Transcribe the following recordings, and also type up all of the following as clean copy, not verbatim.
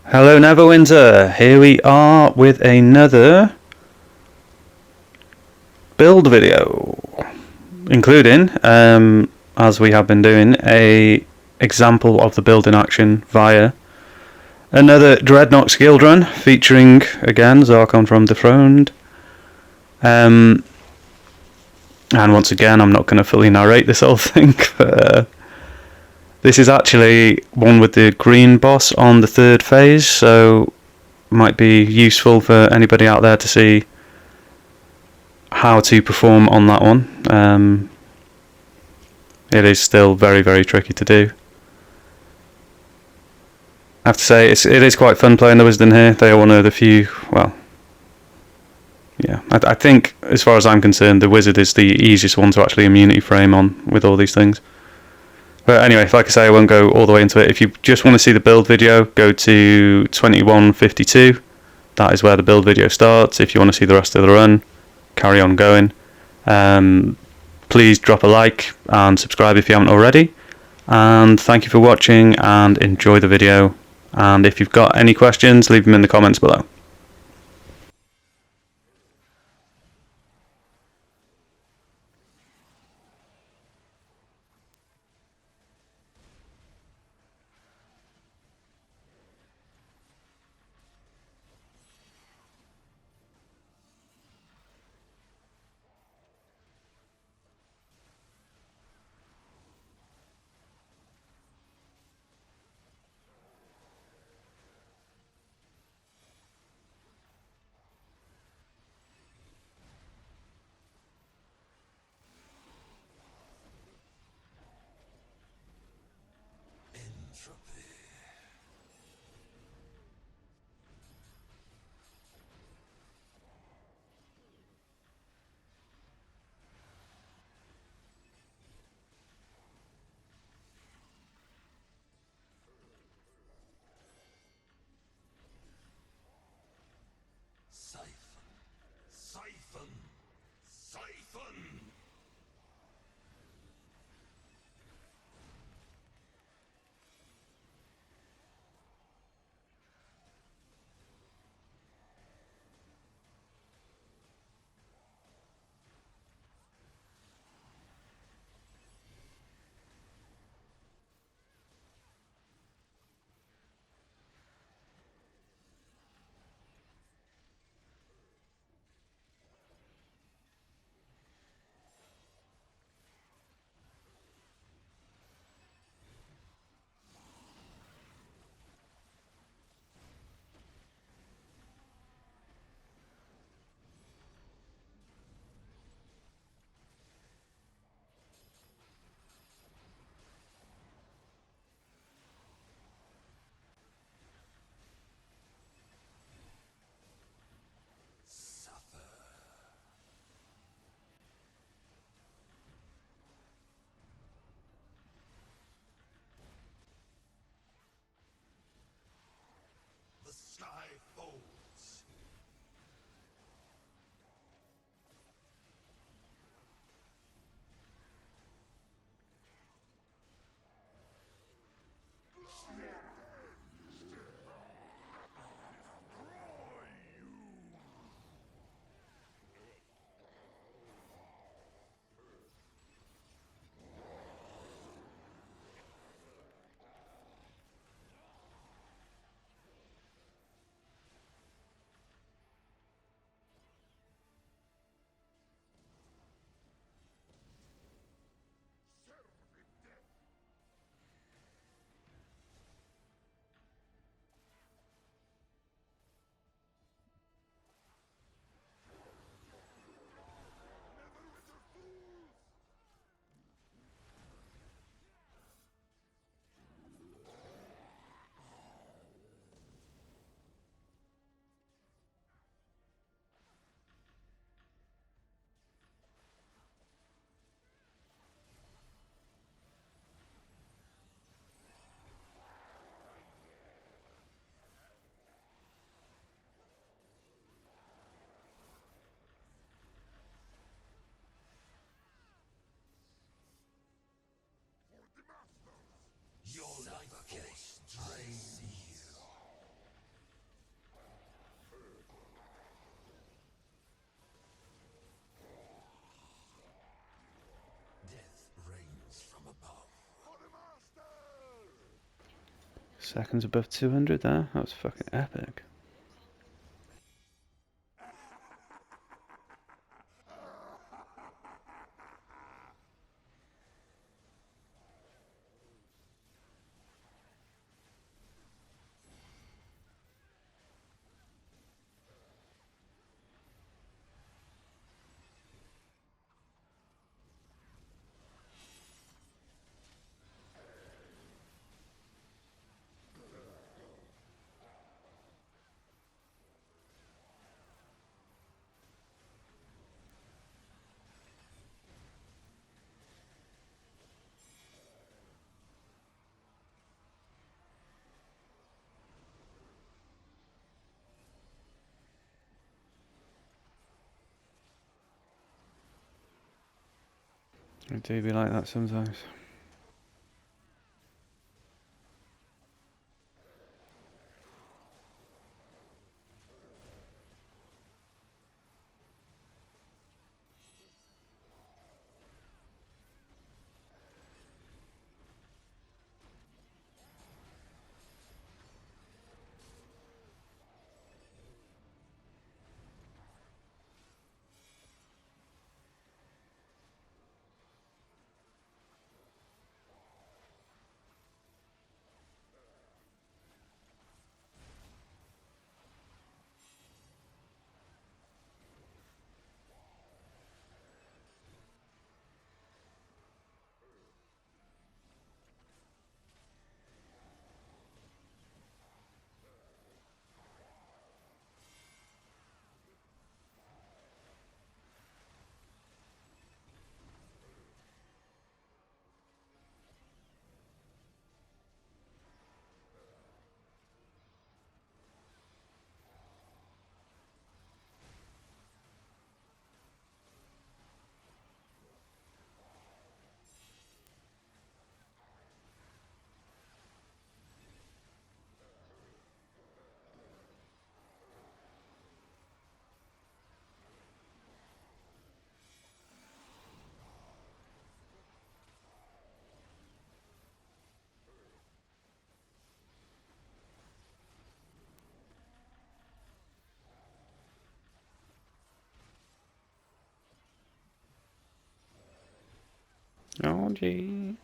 Hello Neverwinter, here we are with another build video, including, as we have been doing, a example of the build in action via another Dreadnoks guild run, featuring, again, Zarkon from Dethroned. And once again, I'm not going to fully narrate this whole thing, but this is actually one with the green boss on the third phase, so might be useful for anybody out there to see how to perform on that one. It is still very, very tricky to do. I have to say, it is quite fun playing the Wizard in here. They are one of the few, well, yeah, I think, as far as I'm concerned, the Wizard is the easiest one to actually immunity frame on with all these things. But anyway, like I say, I won't go all the way into it. If you just want to see the build video, go to 2152. That is where the build video starts. If you want to see the rest of the run, carry on going. Please drop a like and subscribe if you haven't already. And thank you for watching and enjoy the video. And if you've got any questions, leave them in the comments below. seconds above 200 there. That was fucking epic. It do be like that sometimes. Oh jeez.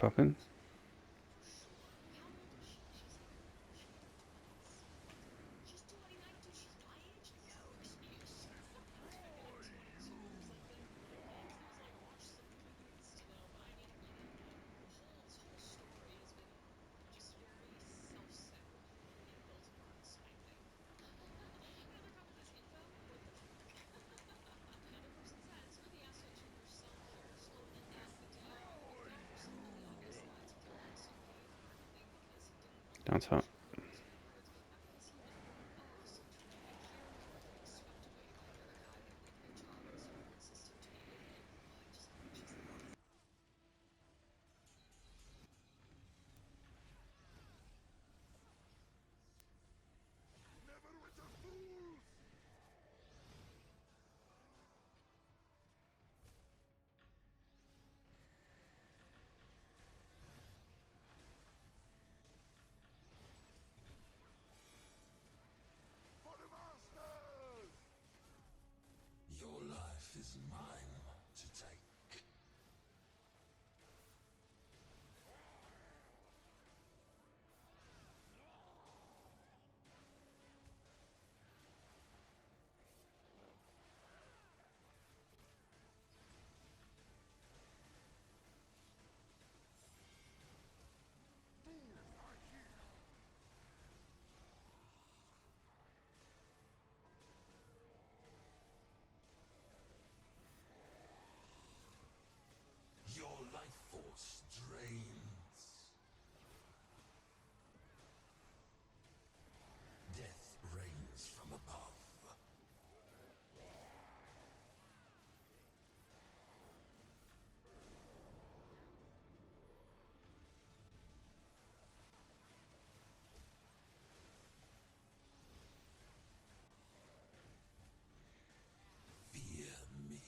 popping. Down top. Neverwinter fools! For the masters! Your life is mine to take. Your life force drains. Death reigns from above. Fear me.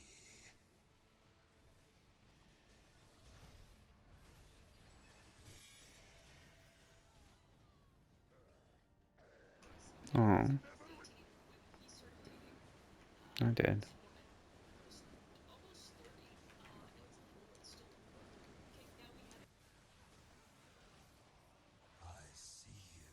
Oh, I did. I see you.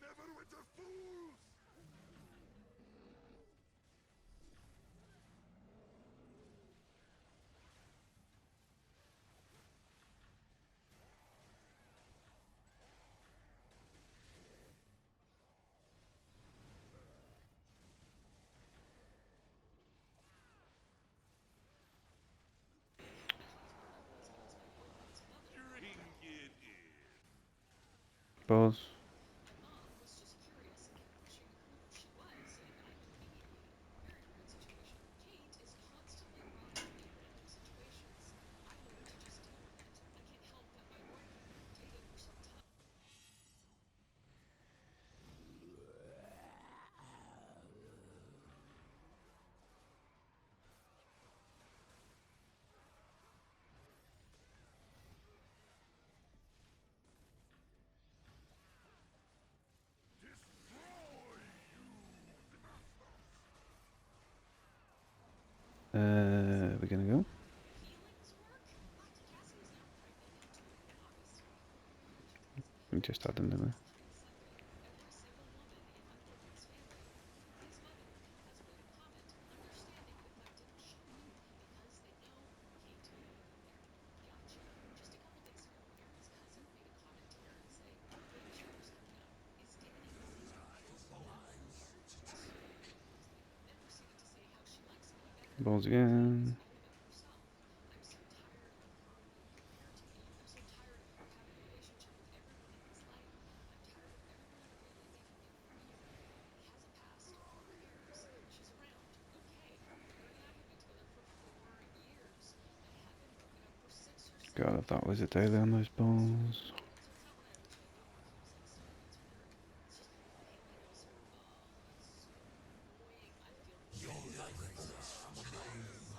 Neverwinter fools! Bring it in. Balls. We're gonna go. We just had another. Balls again. God, I thought was a daily on those balls. Your life force drains.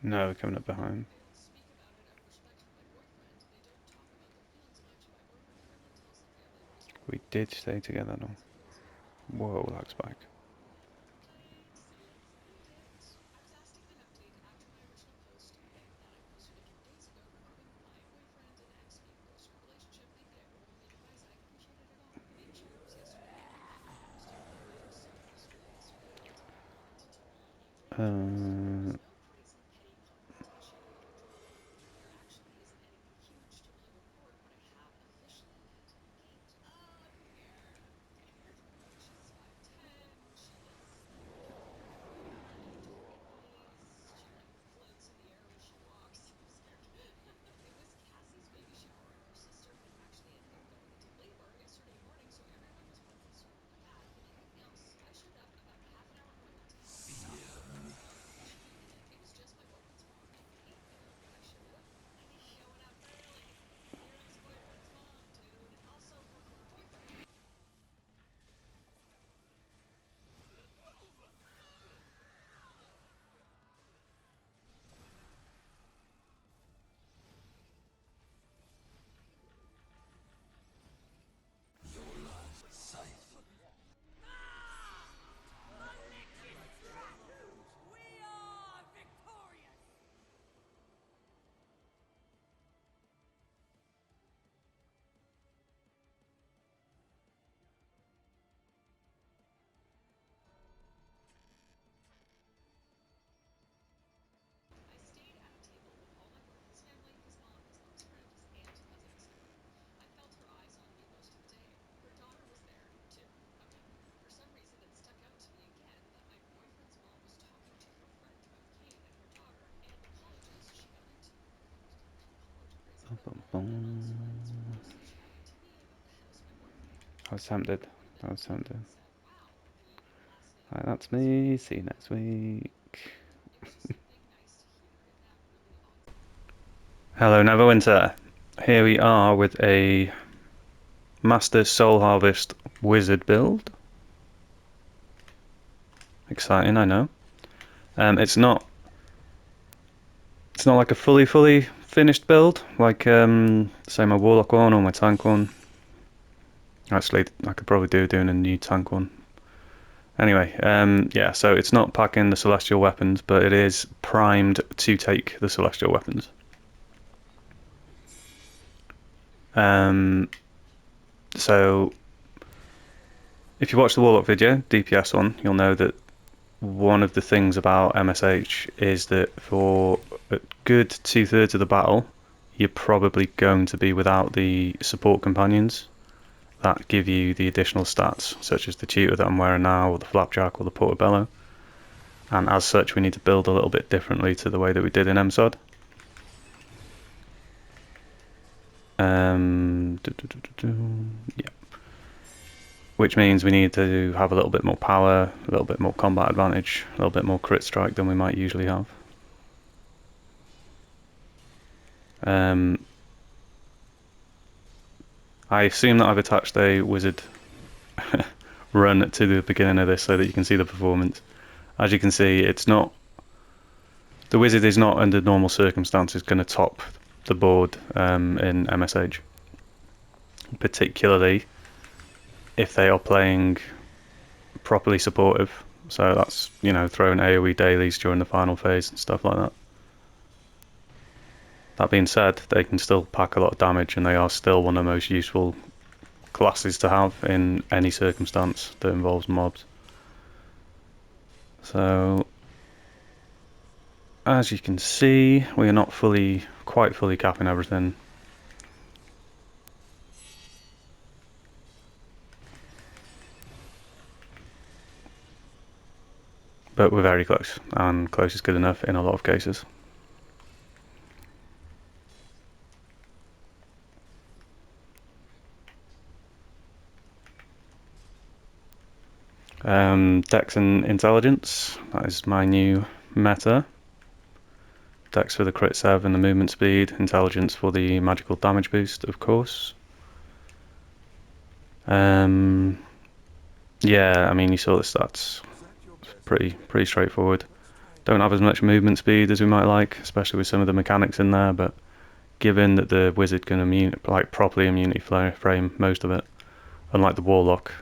No, coming up behind. We did stay together, no. Whoa, that's back. Uh, I was tempted. I was tempted. Right, that's me. See you next week. Hello, Neverwinter. Here we are with a Master Soul Harvest Wizard build. Exciting, I know. It's not like a fully finished build, like say my Warlock one or my Tank one. Actually, I could probably do doing a new Tank one. Anyway, yeah, so it's not packing the Celestial Weapons, but it is primed to take the Celestial Weapons. So, if you watch the Warlock video, DPS one, you'll know that one of the things about MSH is that for a good 2/3 of the battle, you're probably going to be without the support companions that give you the additional stats, such as the tutor that I'm wearing now, or the flapjack, or the portobello. And as such, we need to build a little bit differently to the way that we did in MSOD. Yeah. Which means we need to have a little bit more power, a little bit more combat advantage, a little bit more crit strike than we might usually have. I assume that I've attached a wizard run to the beginning of this so that you can see the performance. As you can see, the wizard is not under normal circumstances going to top the board in MSH, particularly if they are playing properly supportive. So that's, you know, throwing AoE dailies during the final phase and stuff like that. That being said, they can still pack a lot of damage, and they are still one of the most useful classes to have in any circumstance that involves mobs. So, as you can see, we are not quite fully capping everything. But we're very close, and close is good enough in a lot of cases. Dex and Intelligence, that is my new meta. Dex for the crit sev and the movement speed, Intelligence for the magical damage boost, of course. Yeah, I mean, you saw the stats. It's pretty straightforward. Don't have as much movement speed as we might like, especially with some of the mechanics in there, but given that the wizard can properly immunity frame most of it, unlike the warlock,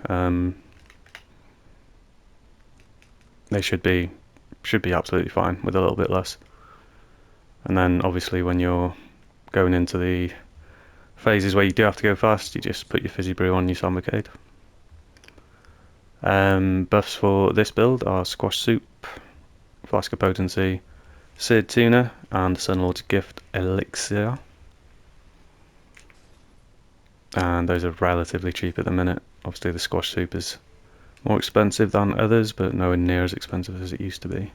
they should be absolutely fine with a little bit less. And then obviously when you're going into the phases where you do have to go fast, you just put your fizzy brew on your Sombercade. Buffs for this build are Squash Soup, Flask of Potency, Seared Tuna, and Sunlord's Gift Elixir. And those are relatively cheap at the minute. Obviously the Squash Soup is more expensive than others, but nowhere near as expensive as it used to be.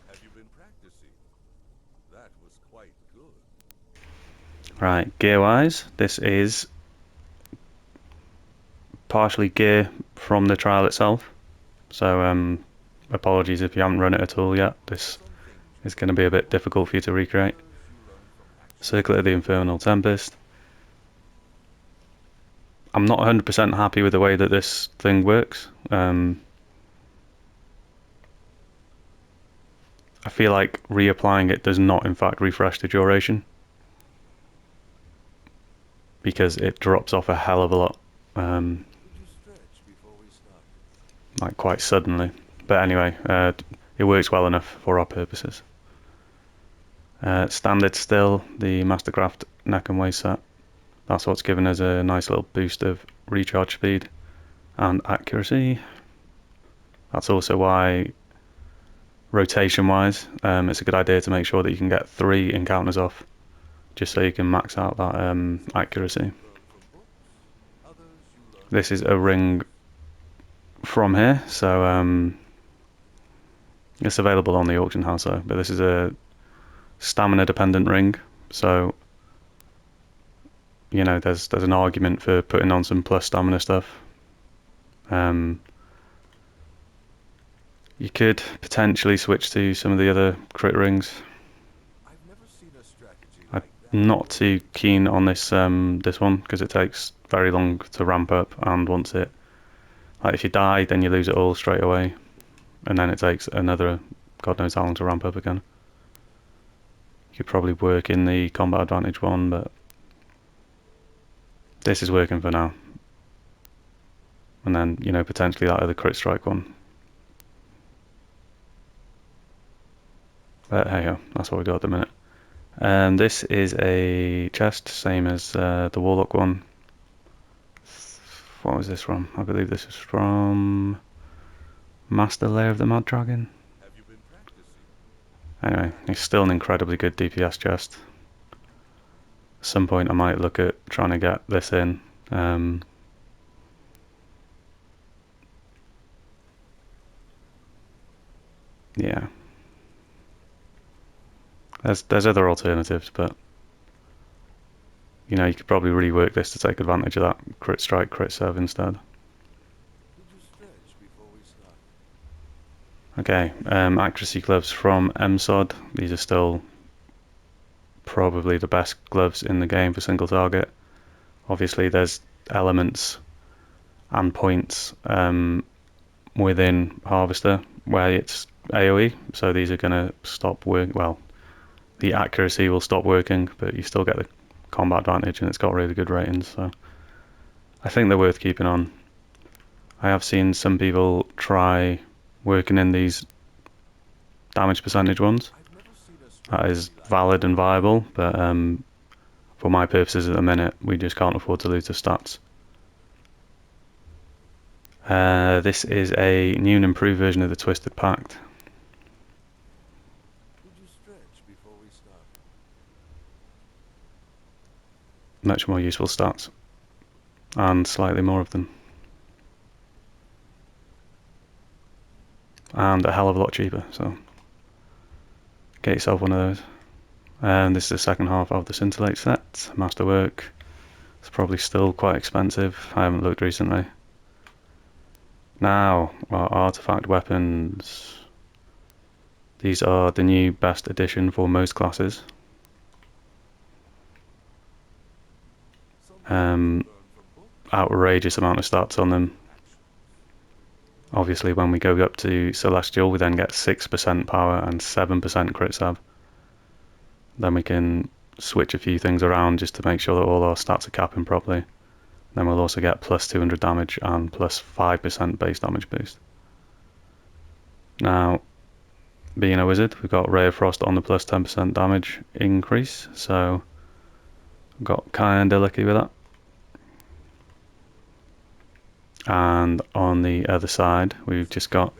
Have you been practicing? That was quite good. Right, gear-wise, this is partially gear from the trial itself. So apologies if you haven't run it at all yet. This is going to be a bit difficult for you to recreate. Circlet of the Infernal Tempest. I'm not 100% happy with the way that this thing works. I feel like reapplying it does not in fact refresh the duration, because it drops off a hell of a lot, like quite suddenly. But anyway, it works well enough for our purposes. Standard still, the Mastercraft neck and waist set. That's what's given us a nice little boost of recharge speed and accuracy. That's also why, rotation wise, it's a good idea to make sure that you can get 3 encounters off, just so you can max out that accuracy. This is a ring from here, so it's available on the auction house though, but this is a stamina dependent ring, so you know there's an argument for putting on some plus stamina stuff. You could potentially switch to some of the other crit rings. I'm not too keen on this this one, because it takes very long to ramp up, and once it, like if you die then you lose it all straight away, and then it takes another god knows how long to ramp up again. You could probably work in the combat advantage one, but this is working for now. And then, you know, potentially that other crit strike one. But hey ho, that's what we got at the minute. This is a chest, same as the warlock one. What was this from? I believe this is from Master Lair of the Mad Dragon. Anyway, it's still an incredibly good DPS chest. At some point I might look at trying to get this in. Yeah. There's other alternatives, but you know, you could probably rework this to take advantage of that crit strike, crit serve instead. Okay, accuracy gloves from MSOD. These are still probably the best gloves in the game for single target. Obviously there's elements and points within Harvester where it's AoE, so these are going to stop working. Well, the accuracy will stop working, but you still get the combat advantage, and it's got really good ratings, so I think they're worth keeping on. I have seen some people try working in these damage percentage ones. That is valid and viable, but for my purposes at the minute, we just can't afford to lose the stats. This is a new and improved version of the Twisted Pact. Much more useful stats, and slightly more of them, and a hell of a lot cheaper, so get yourself one of those. And this is the second half of the Scintillate set, Masterwork. It's probably still quite expensive, I haven't looked recently. Now, our artifact weapons. These are the new best edition for most classes. Outrageous amount of stats on them. obviously when we go up to Celestial we then get 6% power and 7% crit save. Then we can switch a few things around just to make sure that all our stats are capping properly. Then we'll also get plus 200 damage and plus 5% base damage boost. Now, being a wizard, we've got Ray of Frost on the plus 10% damage increase, so got kinda lucky with that. And on the other side, we've just got,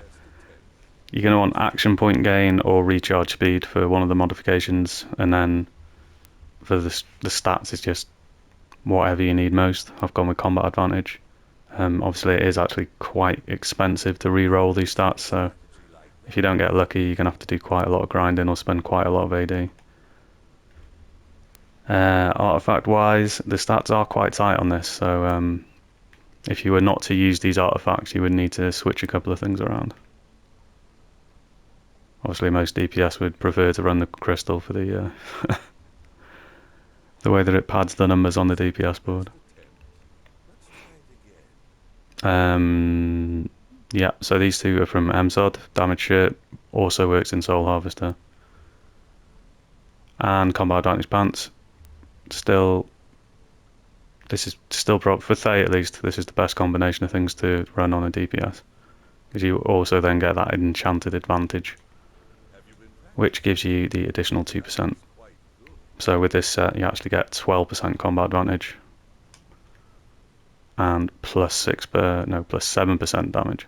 you're going to want action point gain or recharge speed for one of the modifications, and then for the stats it's just whatever you need most. I've gone with combat advantage. Obviously it is actually quite expensive to re-roll these stats, so if you don't get lucky you're going to have to do quite a lot of grinding or spend quite a lot of AD. Artifact wise, the stats are quite tight on this, so if you were not to use these artifacts you would need to switch a couple of things around. Obviously most DPS would prefer to run the crystal for the the way that it pads the numbers on the DPS board. Yeah, so these two are from MSOD. Damage Shirt also works in Soul Harvester. And Combat Advantage Pants. Still, this is still for Thay at least, this is the best combination of things to run on a DPS. Because you also then get that enchanted advantage, which gives you the additional 2%. So with this set you actually get 12% combat advantage and plus 7% damage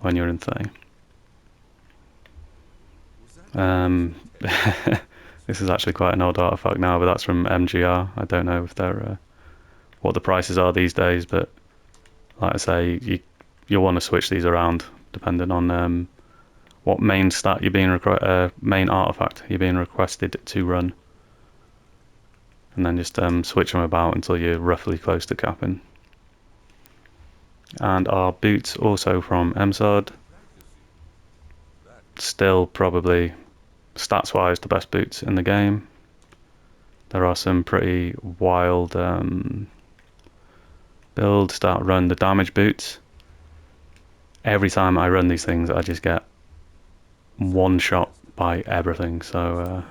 when you're in Thay. This is actually quite an old artifact now, but that's from MGR. I don't know if they're what the prices are these days, but like I say, you'll want to switch these around depending on what main stat you're being main artifact you're being requested to run, and then just switch them about until you're roughly close to capping. And our boots also from MSOD. Still probably stats wise the best boots in the game. There are some pretty wild builds that run the damage boots. Every time I run these things I just get one shot by everything, so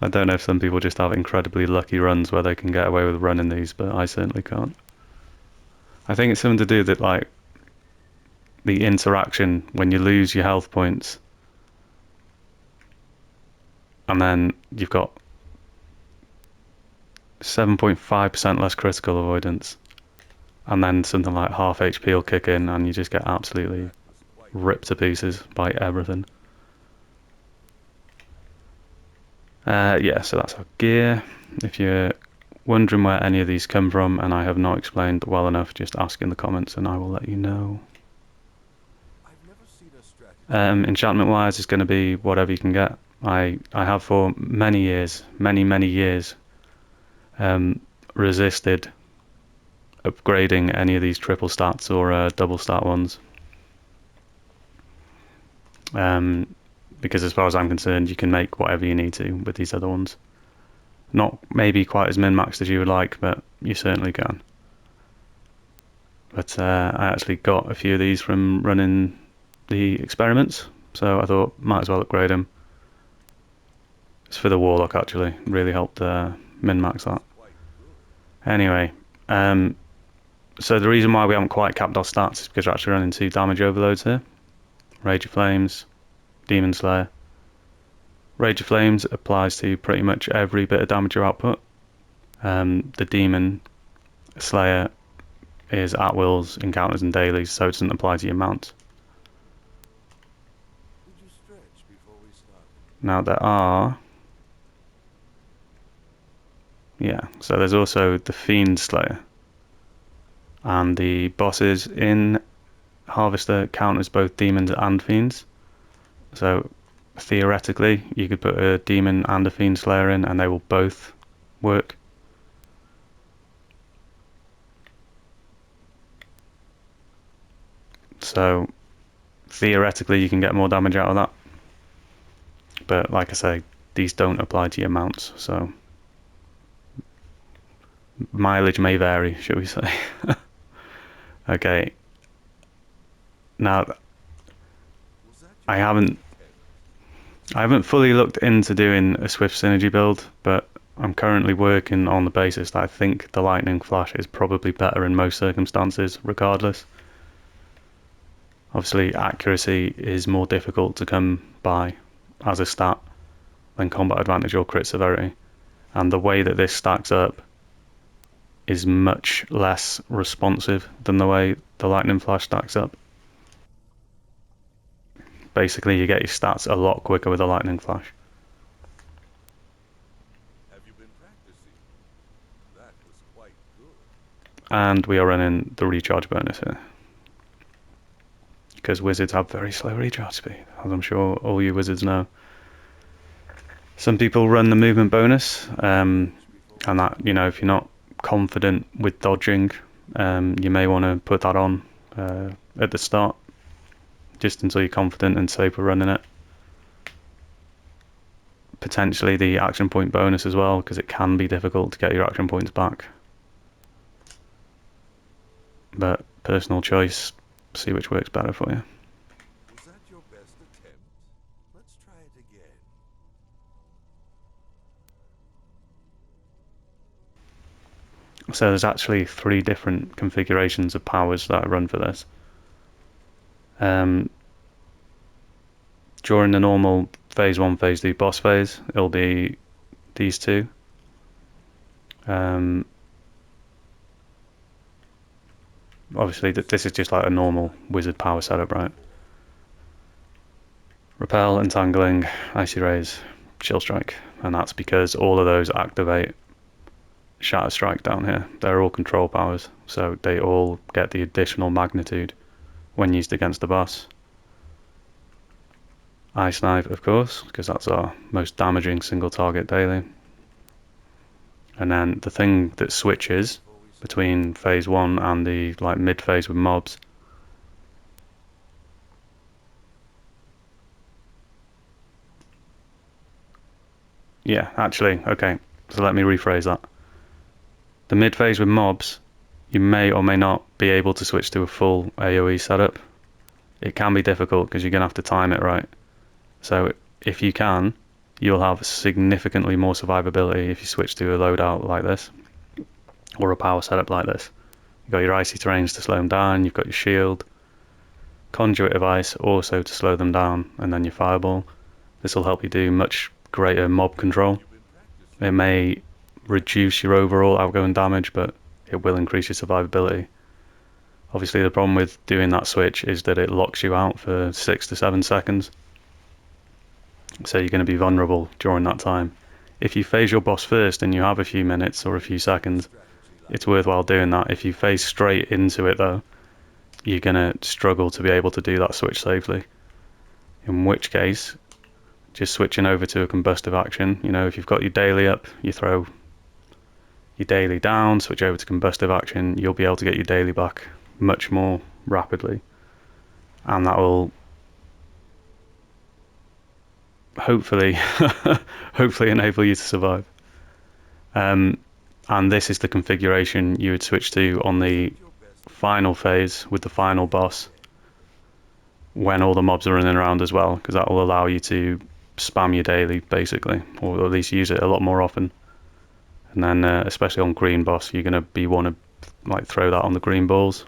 I don't know if some people just have incredibly lucky runs where they can get away with running these, but I certainly can't. I think it's something to do with like the interaction when you lose your health points and then you've got 7.5% less critical avoidance, and then something like half HP will kick in and you just get absolutely ripped to pieces by everything. Yeah, so that's our gear. If you're wondering where any of these come from and I have not explained well enough, just ask in the comments and I will let you know. Enchantment wise is going to be whatever you can get. I have for many years resisted upgrading any of these triple stats or double stat ones, because as far as I'm concerned you can make whatever you need to with these other ones. Not maybe quite as min-maxed as you would like, but you certainly can. But I actually got a few of these from running the experiments, so I thought might as well upgrade them. It's for the Warlock actually, really helped min-max that. Anyway, so the reason why we haven't quite capped our stats is because we're actually running 2 damage overloads here. Rage of Flames, Demon Slayer. Rage of Flames applies to pretty much every bit of damage you output. The Demon Slayer is at wills, encounters and dailies, so it doesn't apply to your mount. Now there are... yeah, so there's also the Fiend Slayer. And the bosses in Harvester count as both demons and fiends. So theoretically you could put a demon and a Fiend Slayer in and they will both work. So theoretically you can get more damage out of that, but like I say, these don't apply to your mounts, so mileage may vary, shall we say. Okay, Now, I haven't fully looked into doing a Swift Synergy build, but I'm currently working on the basis that I think the Lightning Flash is probably better in most circumstances, regardless. Obviously, accuracy is more difficult to come by as a stat than combat advantage or crit severity, and the way that this stacks up is much less responsive than the way the Lightning Flash stacks up. Basically, you get your stats a lot quicker with a Lightning Flash. Have you been practicing? That was quite good. And we are running the recharge bonus here, because wizards have very slow recharge speed, as I'm sure all you wizards know. Some people run the movement bonus, and that, you know, if you're not confident with dodging, you may want to put that on at the start, just until you're confident and safe with running it. Potentially the action point bonus as well, because it can be difficult to get your action points back. But personal choice, see which works better for you. Was that your best attempt? Let's try it again. So there's actually 3 different configurations of powers that I run for this. During the normal phase 1, phase 2 boss phase, it'll be these 2. Obviously, this is just like a normal wizard power setup, right? Repel, Entangling, Icy Rays, Chill Strike, and that's because all of those activate Shatter Strike down here. They're all control powers, so they all get the additional magnitude when used against the boss. Ice Knife, of course, because that's our most damaging single target daily. And then the thing that switches between phase 1 and the mid phase with mobs okay, so let me rephrase that. The mid phase with mobs, you may or may not be able to switch to a full AoE setup. It can be difficult because you're going to have to time it right. So if you can, you'll have significantly more survivability if you switch to a loadout like this, or a power setup like this. You've got your icy terrains to slow them down, you've got your shield, conduit of ice also to slow them down, and then your fireball. This will help you do much greater mob control. It may reduce your overall outgoing damage, but it will increase your survivability. Obviously the problem with doing that switch is that it locks you out for 6 to 7 seconds. So you're going to be vulnerable during that time. If you phase your boss first and you have a few minutes or a few seconds, it's worthwhile doing that. If you phase straight into it though, you're going to struggle to be able to do that switch safely. In which case, just switching over to a combustive action, you know, if you've got your daily up, you throw your daily down, switch over to combustive action, you'll be able to get your daily back much more rapidly. And that will hopefully hopefully enable you to survive. And this is the configuration you would switch to on the final phase with the final boss, when all the mobs are running around as well, because that will allow you to spam your daily basically, or at least use it a lot more often. And then especially on green boss, you're going to want to throw that on the green balls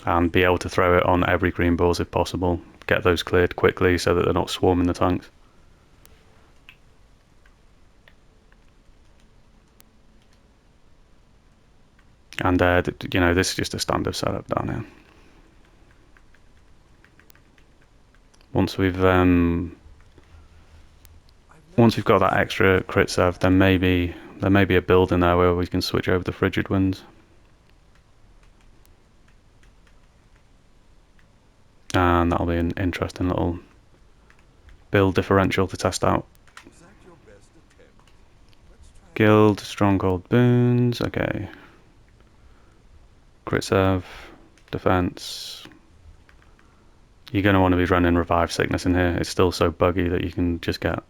and be able to throw it on every green balls if possible. Get those cleared quickly so that they're not swarming the tanks. And you know, this is just a standard setup down here. Once we've got that extra crit serve, there may be a build in there where we can switch over to Frigid Winds. And that'll be an interesting little build differential to test out. Guild, Stronghold, boons, okay. Crit serve, defense. You're going to want to be running Revive Sickness in here. It's still so buggy that you can just get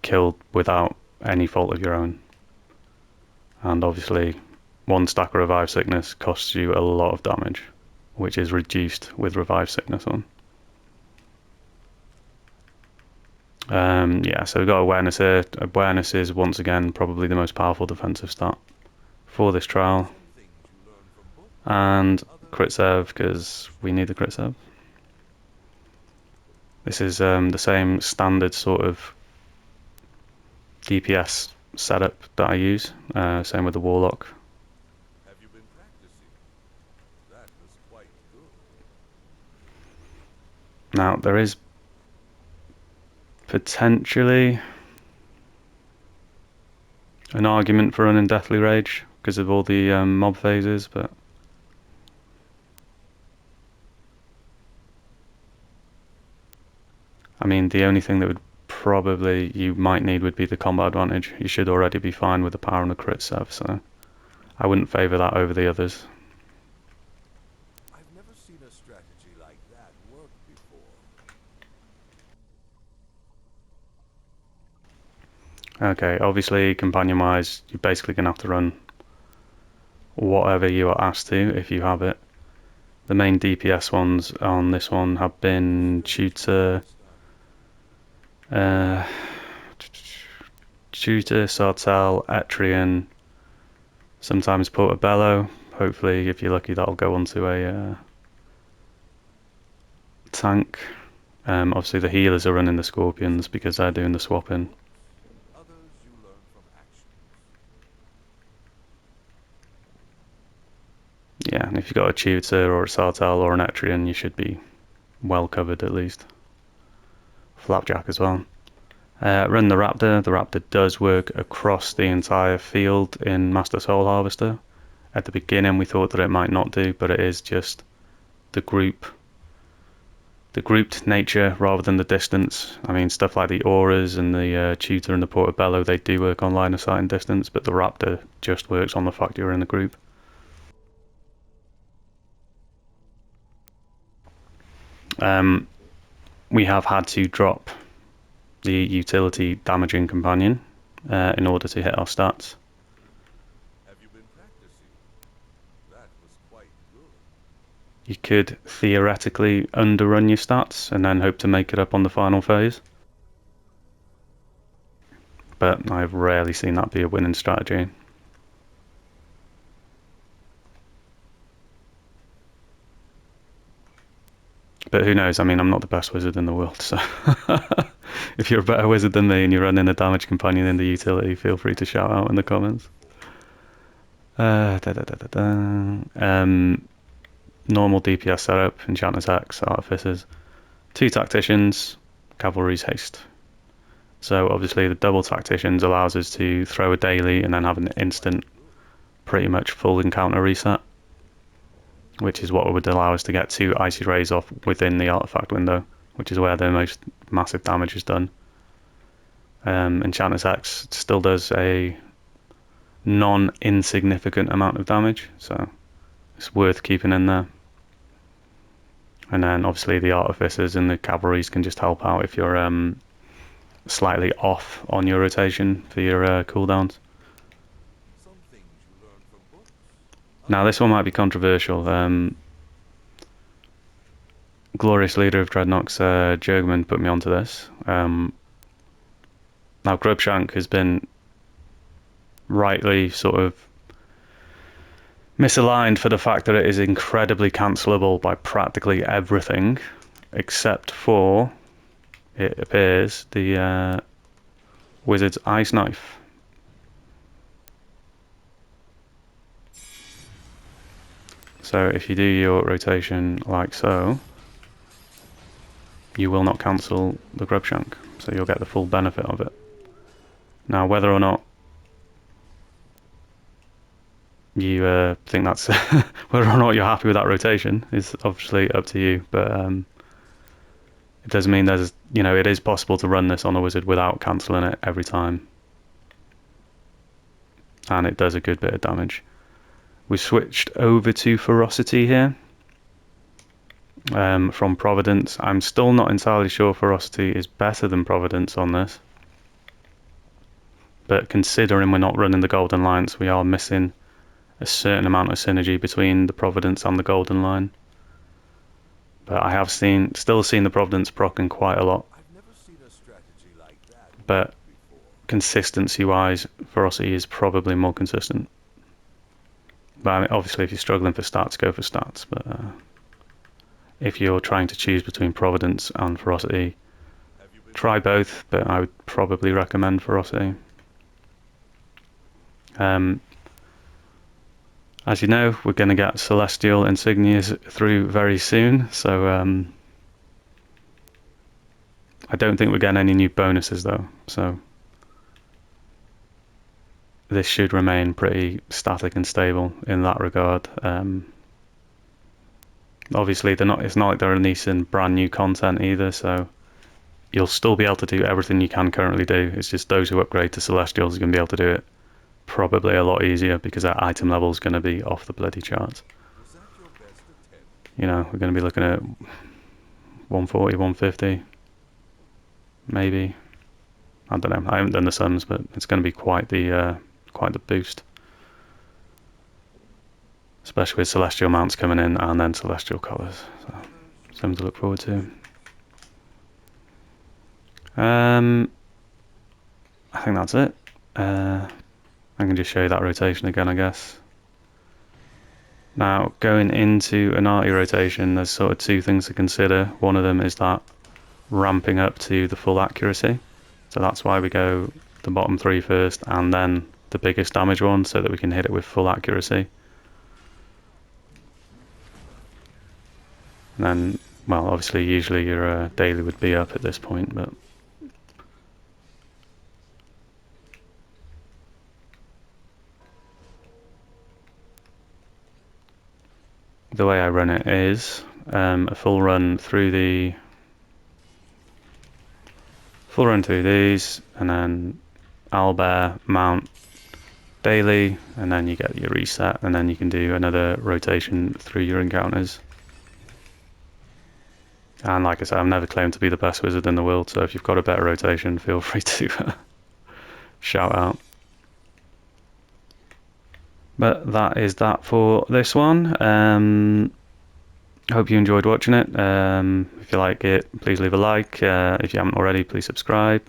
killed without any fault of your own. And obviously, 1 stack of Revive Sickness costs you a lot of damage. which is reduced with Revive Sickness on. Yeah, so we've got Awareness here. Awareness is once again probably the most powerful defensive stat for this trial. And crit save, because we need the crit save. This is the same standard sort of DPS setup that I use, same with the Warlock. Have you been practicing? That was quite good. Now, there is potentially an argument for running Deathly Rage because of all the mob phases, but I mean, the only thing that would probably you might need would be the combat advantage. You should already be fine with the power and the crit save, so I wouldn't favour that over the others. I've never seen a strategy like that work before. Okay, obviously companion wise, you're basically going to have to run whatever you are asked to if you have it. The main DPS ones on this one have been Tutor, Sartell, Etrian, sometimes Portobello. Hopefully, if you're lucky, that'll go onto a tank. Obviously, the healers are running the Scorpions because they're doing the swapping. Others you learn from action. Yeah, and if you've got a Tutor or a Sartell or an Etrian, you should be well covered at least. Flapjack as well. Run the Raptor. The Raptor does work across the entire field in Master Soul Harvester. At the beginning we thought that it might not do, but it is just the grouped nature rather than the distance. I mean, stuff like the Auras and the Tutor and the Portobello, they do work on line of sight and distance, but the Raptor just works on the fact you're in the group. We have had to drop the utility damaging companion in order to hit our stats. Have you been practicing? That was quite good. You could theoretically underrun your stats and then hope to make it up on the final phase, but I've rarely seen that be a winning strategy. But who knows, I mean, I'm not the best wizard in the world, so if you're a better wizard than me and you're running a damage companion in the utility, feel free to shout out in the comments. Normal DPS setup, Enchantments X, Artificers, 2 Tacticians, Cavalry's Haste. So obviously the double Tacticians allows us to throw a daily and then have an instant, pretty much full encounter reset, which is what would allow us to get 2 Icy Rays off within the artifact window, which is where the most massive damage is done. Enchantments X still does a non-insignificant amount of damage, so it's worth keeping in there. And then obviously the Artificers and the Cavalries can just help out if you're slightly off on your rotation for your cooldowns. Some things you learn from books. Now this one might be controversial. Glorious leader of Dreadnoks, Jurgman, put me onto this. Now Grubshank has been rightly sort of misaligned for the fact that it is incredibly cancelable by practically everything except for, it appears, the Wizard's Ice Knife. So if you do your rotation like so, you will not cancel the Grubshank, so you'll get the full benefit of it. Now whether or not you think that's whether or not you're happy with that rotation is obviously up to you, but it does mean there's, you know, it is possible to run this on a wizard without cancelling it every time, and it does a good bit of damage. We switched over to Ferocity here from Providence. I'm still not entirely sure Ferocity is better than Providence on this, but considering we're not running the Golden Alliance, we are missing a certain amount of synergy between the Providence and the Golden Line. But I have still seen the Providence proccing quite a lot. I've never seen a strategy like that But before. consistency-wise, Ferocity is probably more consistent. But I mean, obviously, if you're struggling for stats, go for stats. But if you're trying to choose between Providence and Ferocity, try both. But I would probably recommend Ferocity. As you know, we're going to get Celestial Insignias through very soon. So I don't think we're getting any new bonuses though. So this should remain pretty static and stable in that regard. Obviously, it's not like they're releasing brand new content either, so you'll still be able to do everything you can currently do. It's just those who upgrade to Celestials are going to be able to do it probably a lot easier because that item level is going to be off the bloody charts. Was that your best attempt? You know, we're going to be looking at 140, 150, maybe. I don't know. I haven't done the sums, but it's going to be quite the boost, especially with Celestial mounts coming in and then Celestial colours. So something to look forward to. I think that's it. I can just show you that rotation again, I guess. Now, going into an arty rotation, there's sort of two things to consider. One of them is that ramping up to the full accuracy. So that's why we go the bottom three first and then the biggest damage one, so that we can hit it with full accuracy. And then, well, obviously, usually your daily would be up at this point, but the way I run it is a full run through these, and then owlbear, mount, daily, and then you get your reset, and then you can do another rotation through your encounters. And like I said, I've never claimed to be the best wizard in the world, so if you've got a better rotation, feel free to shout out. But that is that for this one. Hope you enjoyed watching it. If you like it, please leave a like. If you haven't already, please subscribe.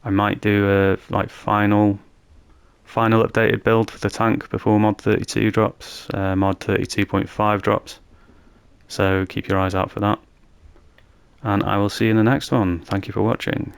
I might do a final updated build for the tank before Mod 32 drops. Mod 32.5 drops. So keep your eyes out for that. And I will see you in the next one. Thank you for watching.